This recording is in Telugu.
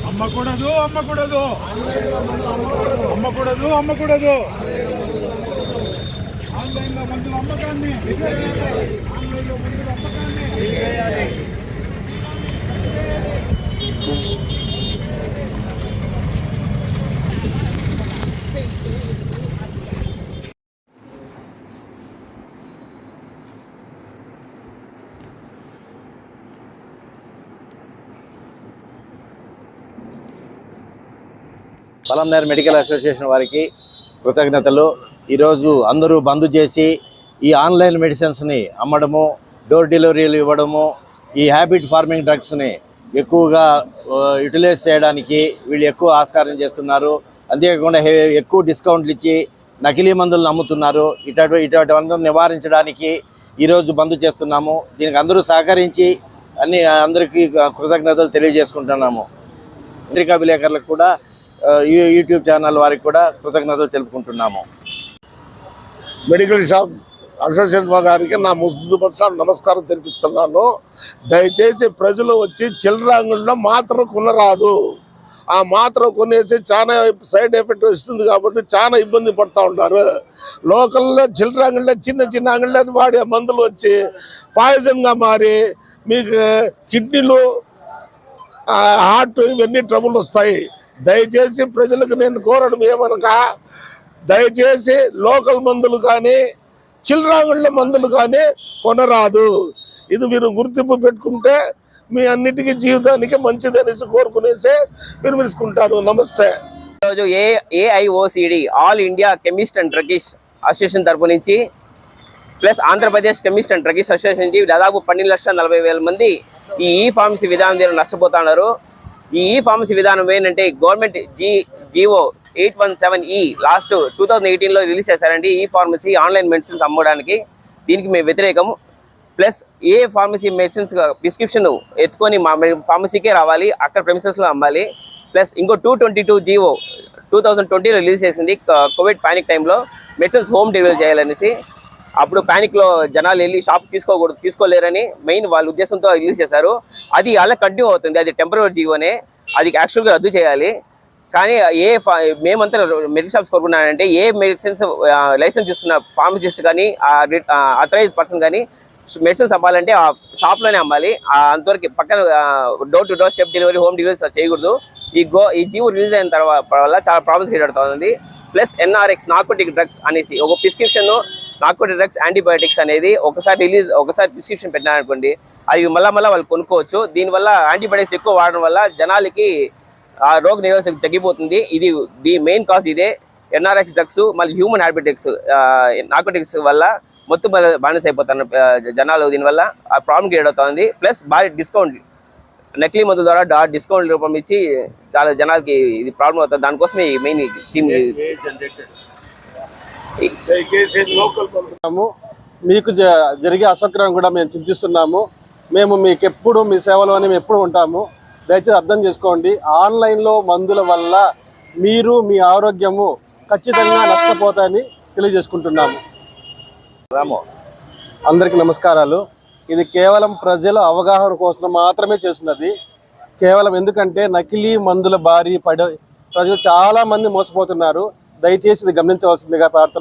అమ్మకూడదు అమ్మకూడదు అమ్మకూడదు అమ్మకూడదు ఆన్లైన్లో మందుల అమ్మకాన్ని ఆన్లైన్లో మందుల అమ్మకాన్ని పలంనేరు మెడికల్ అసోసియేషన్ వారికి కృతజ్ఞతలు. ఈరోజు అందరూ బంద్ చేసి ఈ ఆన్లైన్ మెడిసిన్స్ని అమ్మడము, డోర్ డెలివరీలు ఇవ్వడము, ఈ హ్యాబిట్ ఫార్మింగ్ డ్రగ్స్ని ఎక్కువగా యూటిలైజ్ చేయడానికి వీళ్ళు ఎక్కువ ఆస్కారం చేస్తున్నారు. అంతేకాకుండా ఎక్కువ డిస్కౌంట్లు ఇచ్చి నకిలీ మందులను అమ్ముతున్నారు. ఇటువంటివన్నీ నివారించడానికి ఈరోజు బంద్ చేస్తున్నాము. దీనికి అందరూ సహకరించి అందరికీ కృతజ్ఞతలు తెలియజేసుకుంటున్నాము. పత్రికా విలేకరులకు కూడా యూట్యూబ్ ఛానల్ వారికి కూడా కృతజ్ఞతలు తెలుపుకుంటున్నాము. మెడికల్ షాప్ అసోసియేషన్ గారికి నా ముద్దు పట్ల నమస్కారం తెలిపిస్తున్నాను. దయచేసి ప్రజలు వచ్చి చిల్లర అంగడిలో మాత్రం కొనరాదు. ఆ మాత్రం కొనేసి చాలా సైడ్ ఎఫెక్ట్ వస్తుంది కాబట్టి చాలా ఇబ్బంది పడుతూ ఉంటారు. లోకల్లో చిల్లర అంగడిలో చిన్న చిన్న అంగడిలో వాడే మందులు వచ్చి పాయిజన్గా మారి మీకు కిడ్నీలు, హార్ట్ ఇవన్నీ ట్రబుల్ వస్తాయి. దయచేసి ప్రజలకు నేను కోరడం ఏమనగా, దయచేసి లోకల్ మందులు కానీ చిల్లరాంగుళ్ళ మందులు కానీ కొనరాదు. ఇది మీరు గుర్తింపు పెట్టుకుంటే మీ అన్నిటికీ జీవితానికి మంచిదనేసి కోరుకునేసి మీరు తీసుకుంటారు. నమస్తే. ఈరోజు ఏఐఓసిడి all India chemist and druggist association తరపు నుంచి plus Andhra Pradesh chemist and druggist association నుంచి దాదాపు 12,40,000 మంది ఈ ఫార్మసీ విధానం ద్వారా నష్టపోతున్నారు. ఈ ఫార్మసీ విధానం ఏంటంటే గవర్నమెంట్ జీవో 817E లాస్ట్ 2018లో రిలీజ్ చేశారండి. ఈ ఫార్మసీ ఆన్లైన్ మెడిసిన్స్ అమ్మడానికి. దీనికి మేము వ్యతిరేకము. ప్లస్ ఏ ఫార్మసీ మెడిసిన్స్ ప్రిస్క్రిప్షన్ ఎత్తుకొని మా ఫార్మసీకే రావాలి, అక్కడ ప్రెమిసెస్లో అమ్మాలి. ప్లస్ ఇంకో 222 జీవో 2020లో రిలీజ్ చేసింది. కోవిడ్ పానిక్ టైంలో మెడిసిన్స్ హోమ్ డెలివరీ చేయాలనేసి. అప్పుడు ప్యానిక్లో జనాలు వెళ్ళి షాప్ తీసుకోలేరని మెయిన్ వాళ్ళ ఉద్దేశంతో రిలీజ్ చేశారు. అది అలా కంటిన్యూ అవుతుంది. అది టెంపరరీ జీవోనే, అది యాక్చువల్గా రద్దు చేయాలి. కానీ మేమంతా మెడికల్ షాప్స్ కోరుకున్నానంటే ఏ మెడిసిన్స్ లైసెన్స్ తీసుకున్న ఫార్మసిస్ట్ కానీ అథరైజ్ పర్సన్ కానీ మెడిసిన్స్ అమ్మాలంటే ఆ షాప్లోనే అమ్మాలి. అంతవరకు పక్కన door to door step delivery, home delivery చేయకూడదు. ఈ జీవో రిలీజ్ అయిన తర్వాత వల్ల చాలా ప్రాబ్లమ్స్ క్రియేట్ అవుతుంది. ప్లస్ NRX నార్కోటిక్ డ్రగ్స్ అనేసి ఒక ప్రిస్క్రిప్షన్ నార్కోటిక్ డ్రగ్స్ యాంటీబయాటిక్స్ అనేది ఒకసారి ప్రిస్క్రిప్షన్ పెట్టినారనుకోండి, అది మళ్ళీ వాళ్ళు కొనుక్కోవచ్చు. దీనివల్ల యాంటీబయాటిక్స్ ఎక్కువ వాడడం వల్ల జనాలకి రోగ నిరోధక తగ్గిపోతుంది. ది మెయిన్ కాజ్ ఇదే. NRX డ్రగ్స్ మళ్ళీ హ్యూమన్ హ్యాబిటిక్స్ నార్కోటిక్స్ వల్ల మొత్తం బానిస అయిపోతున్నారు జనాలు. దీనివల్ల ఆ ప్రాబ్లం క్రియేట్ అవుతుంది. ప్లస్ భారీ డిస్కౌంట్ నకిలీ మందుల ద్వారా డిస్కౌంట్ రూపం ఇచ్చి చాలా జనాలకి ఇది ప్రాబ్లం అవుతుంది. దానికోసమే ఈ మెయిన్ టీమ్. మీకు జరిగే అసౌకర్యం కూడా మేము చింతిస్తున్నాము. మేము మీకు ఎప్పుడు మీ సేవలోనే మేము ఎప్పుడు ఉంటాము. దయచేసి అర్థం చేసుకోండి. ఆన్లైన్లో మందుల వల్ల మీరు మీ ఆరోగ్యము ఖచ్చితంగా నష్టపోతాయని తెలియజేసుకుంటున్నాము. అందరికీ నమస్కారాలు. ఇది కేవలం ప్రజల అవగాహన కోసం మాత్రమే చేస్తున్నది. కేవలం ఎందుకంటే నకిలీ మందుల బారి పడే ప్రజలు చాలా మంది మోసపోతున్నారు. దయచేసి ఇది గమనించవలసిందిగా ప్రార్థన.